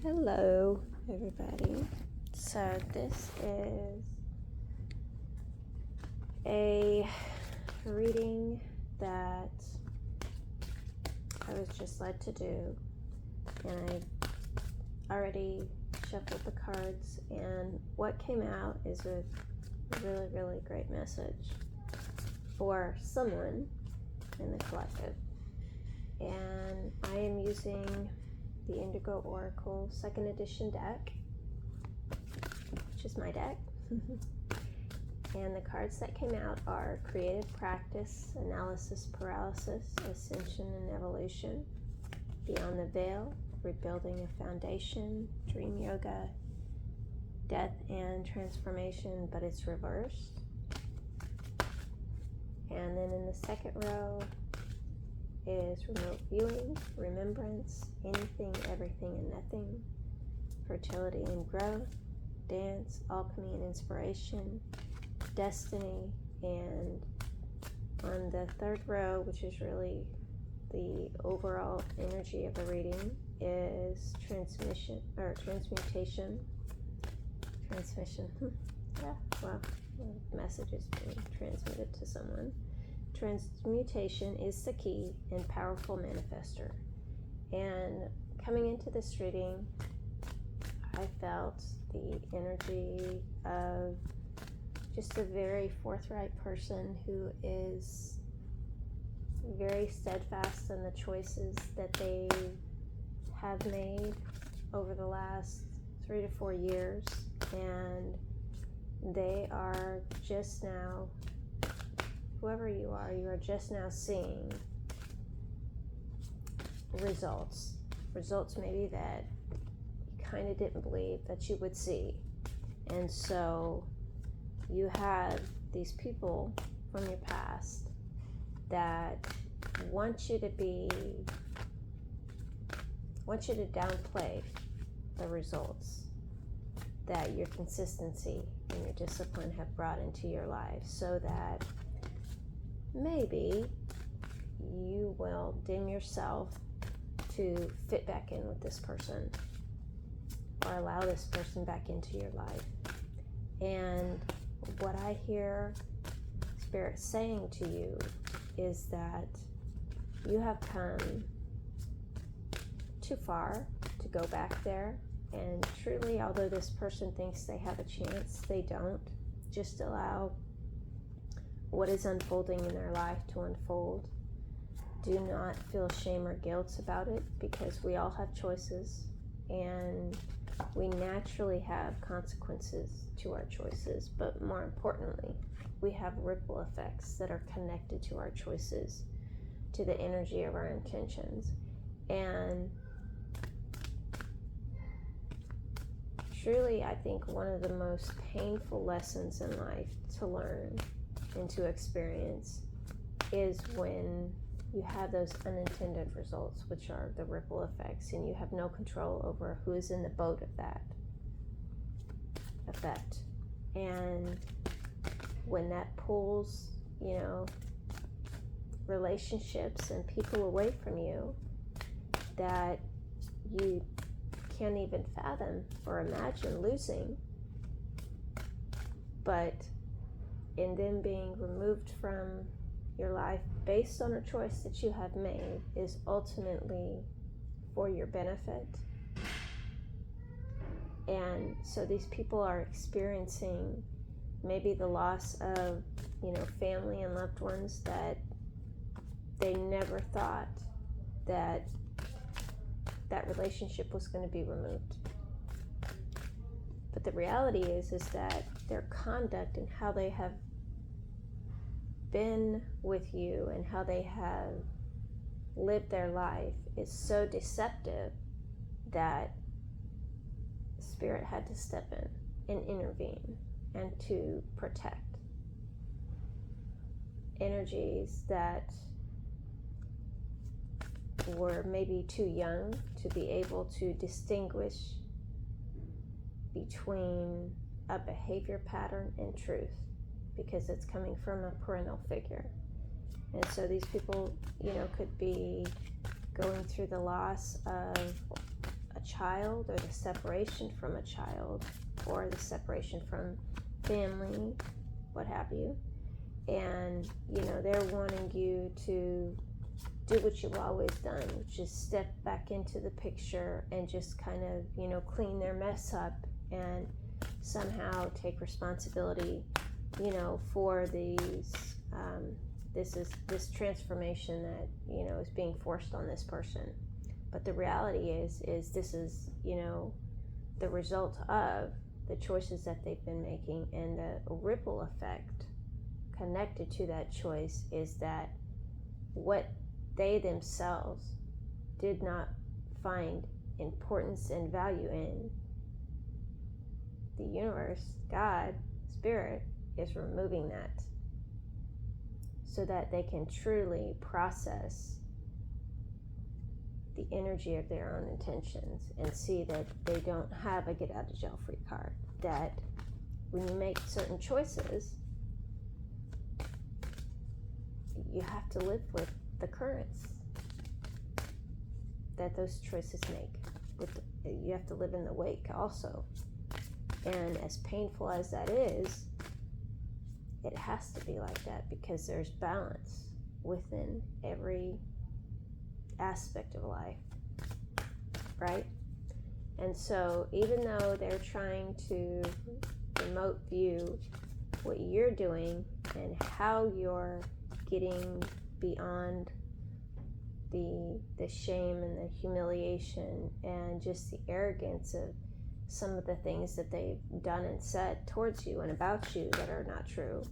Hello, everybody. So, this is a reading that I was just led to do, and I already shuffled the cards. And what came out is a really, really great message for someone in the collective. And I am using the Indigo Oracle 2nd edition deck, which is my deck. And the cards that came out are Creative Practice, Analysis Paralysis, Ascension and Evolution, Beyond the Veil, Rebuilding a Foundation, Dream Yoga, Death and Transformation, but it's reversed. And then in the second row is Remote Viewing, Remembrance, Anything, Everything, and Nothing, Fertility and Growth, Dance, Alchemy and Inspiration, Destiny, and on the third row, which is really the overall energy of the reading, is Transmutation. Yeah, well, the message is being transmitted to someone. Transmutation is the key and powerful manifestor. And coming into this reading, I felt the energy of just a very forthright person who is very steadfast in the choices that they have made over the last 3 to 4 years, and they are just now, whoever you are just now seeing results maybe that you kind of didn't believe that you would see. And so you have these people from your past that want you to downplay the results that your consistency and your discipline have brought into your life, so that maybe you will dim yourself to fit back in with this person or allow this person back into your life. And what I hear Spirit saying to you is that you have come too far to go back there. And truly, although this person thinks they have a chance, they don't. Just allow what is unfolding in their life to unfold. Do not feel shame or guilt about it, because we all have choices, and we naturally have consequences to our choices. But more importantly, we have ripple effects that are connected to our choices, to the energy of our intentions. And truly, I think one of the most painful lessons in life to learn and to experience is when you have those unintended results, which are the ripple effects, and you have no control over who is in the boat of that effect. And when that pulls, relationships and people away from you that you can't even fathom or imagine losing, but in them being removed from your life based on a choice that you have made is ultimately for your benefit. And so these people are experiencing maybe the loss of, family and loved ones that they never thought that relationship was going to be removed. But the reality is that their conduct and how they have been with you and how they have lived their life is so deceptive that Spirit had to step in and intervene and to protect energies that were maybe too young to be able to distinguish between a behavior pattern and truth, because it's coming from a parental figure. And so these people, could be going through the loss of a child, or the separation from a child, or the separation from family, what have you. And, they're wanting you to do what you've always done, which is step back into the picture and just kind of, clean their mess up and somehow take responsibility, for this transformation that, is being forced on this person. But the reality is this is, the result of the choices that they've been making, and the ripple effect connected to that choice is that what they themselves did not find importance and value in, the universe, God, Spirit, is removing that so that they can truly process the energy of their own intentions and see that they don't have a get out of jail free card. That when you make certain choices, you have to live with the currents that those choices make. You have to live in the wake also. And as painful as that is, it has to be like that, because there's balance within every aspect of life, right? And so even though they're trying to remote view what you're doing and how you're getting beyond the shame and the humiliation and just the arrogance of some of the things that they've done and said towards you and about you that are not true,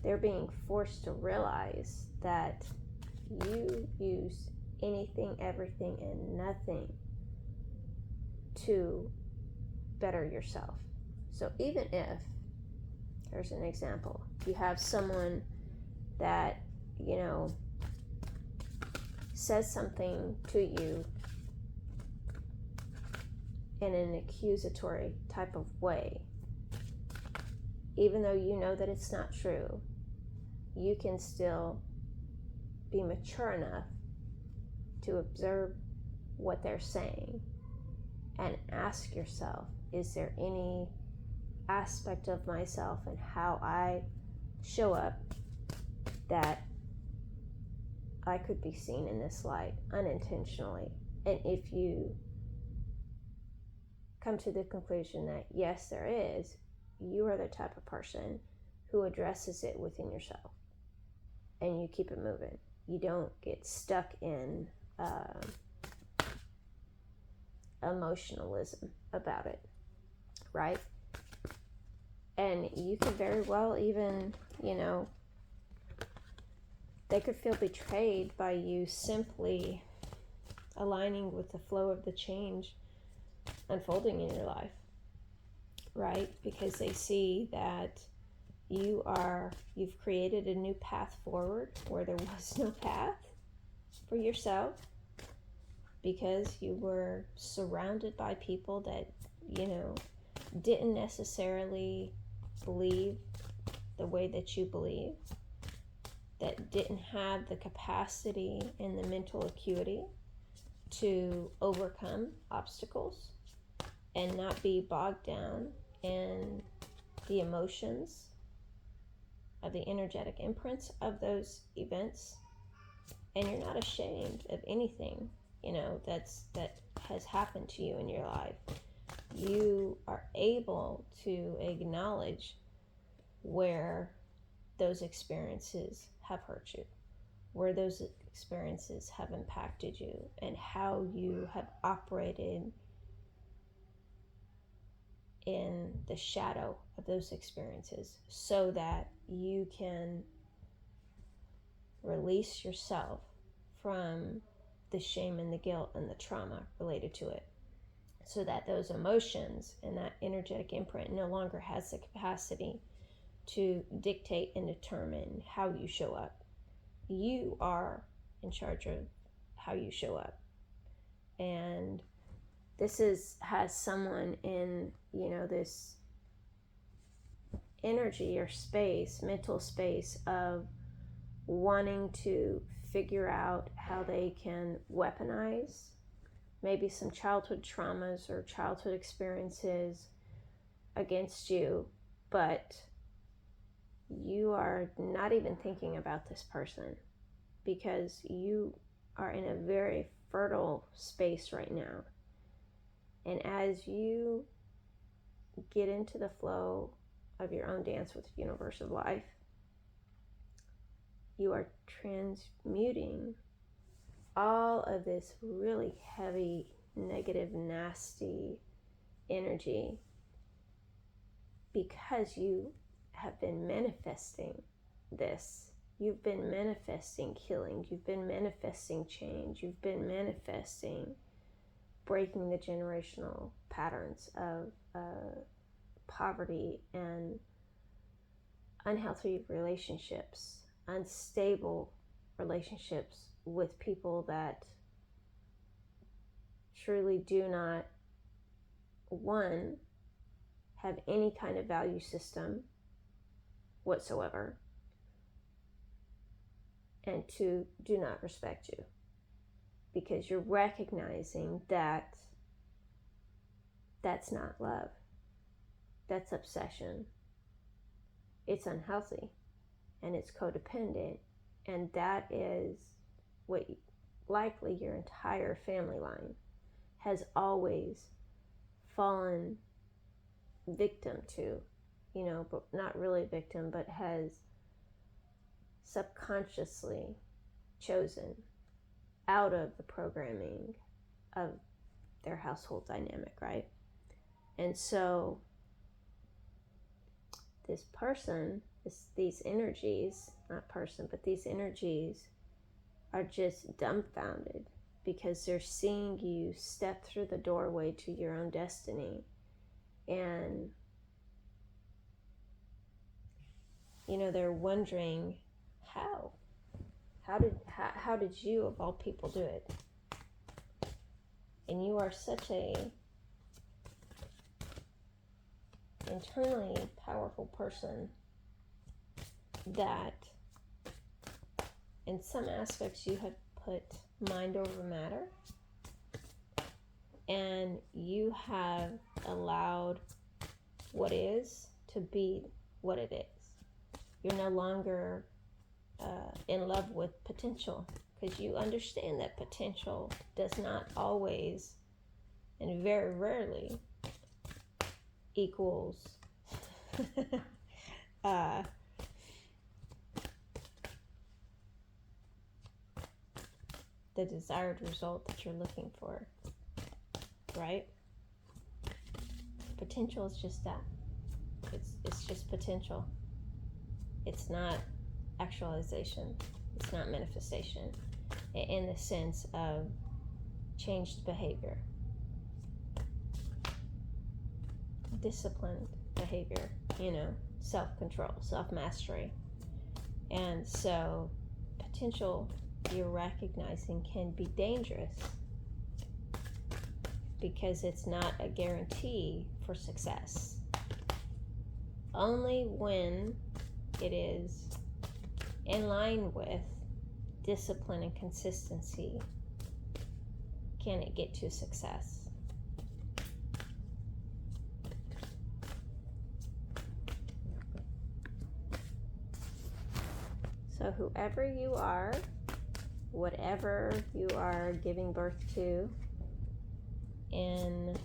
they're being forced to realize that you use anything, everything, and nothing to better yourself. So even if, here's an example, you have someone that, says something to you in an accusatory type of way, even though you know that it's not true, you can still be mature enough to observe what they're saying and ask yourself, is there any aspect of myself and how I show up that I could be seen in this light unintentionally? And if you come to the conclusion that yes, there is, you are the type of person who addresses it within yourself and you keep it moving. You don't get stuck in emotionalism about it, right? And you can very well even, they could feel betrayed by you simply aligning with the flow of the change unfolding in your life, right? Because they see that you've created a new path forward where there was no path for yourself, because you were surrounded by people that, didn't necessarily believe the way that you believe, that didn't have the capacity and the mental acuity to overcome obstacles and not be bogged down in the emotions of the energetic imprints of those events. And you're not ashamed of anything, that has happened to you in your life. You are able to acknowledge where those experiences have hurt you, where those experiences have impacted you, and how you have operated in the shadow of those experiences, so that you can release yourself from the shame and the guilt and the trauma related to it, so that those emotions and that energetic imprint no longer has the capacity to dictate and determine how you show up. You are in charge of how you show up. And this has someone in, this energy or space, mental space of wanting to figure out how they can weaponize maybe some childhood traumas or childhood experiences against you, but you are not even thinking about this person because you are in a very fertile space right now. And as you get into the flow of your own dance with the universe of life, you are transmuting all of this really heavy, negative, nasty energy because you have been manifesting this. You've been manifesting healing. You've been manifesting change. You've been manifesting breaking the generational patterns of poverty and unhealthy relationships, unstable relationships with people that truly do not, one, have any kind of value system whatsoever, and two, do not respect you, because you're recognizing that that's not love. That's obsession. It's unhealthy and it's codependent, and that is what likely your entire family line has always fallen victim to, but not really victim, but has subconsciously chosen out of the programming of their household dynamic, right? And so this person, these energies, not person, but these energies are just dumbfounded because they're seeing you step through the doorway to your own destiny. And, they're wondering how. How did you, of all people, do it? And you are such a internally powerful person that in some aspects you have put mind over matter, and you have allowed what is to be what it is. You're no longer in love with potential, because you understand that potential does not always and very rarely equals the desired result that you're looking for, right? Potential is just that. It's just potential. It's not actualization. It's not manifestation in the sense of changed behavior, disciplined behavior, self-control, self-mastery. And so potential, you're recognizing, can be dangerous because it's not a guarantee for success. Only when it is in line with discipline and consistency can it get to success. So whoever you are, whatever you are giving birth to, in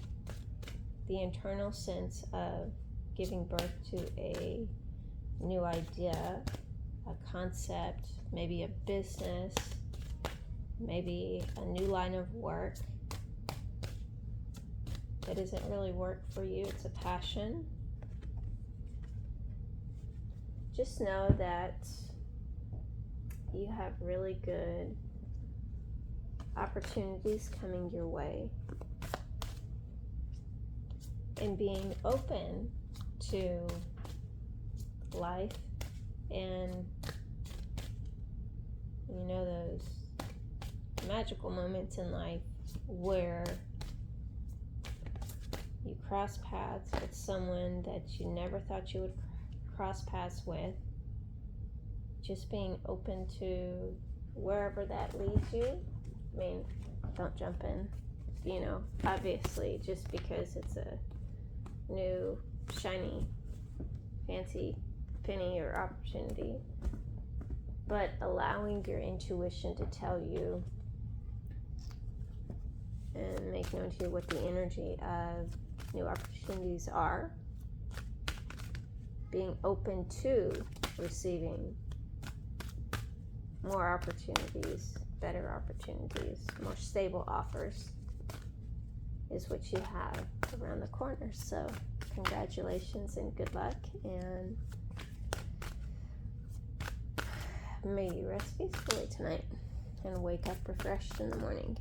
the internal sense of giving birth to a new idea, a concept, maybe a business, maybe a new line of work that isn't really work for you, it's a passion. Just know that you have really good opportunities coming your way, and being open to life and those magical moments in life where you cross paths with someone that you never thought you would cross paths with. Just being open to wherever that leads you. Don't jump in obviously just because it's a new, shiny, fancy penny or opportunity, but allowing your intuition to tell you and make known to you what the energy of new opportunities are, being open to receiving more opportunities, better opportunities, more stable offers is what you have around the corner. So congratulations and good luck, and may you rest peacefully tonight and wake up refreshed in the morning.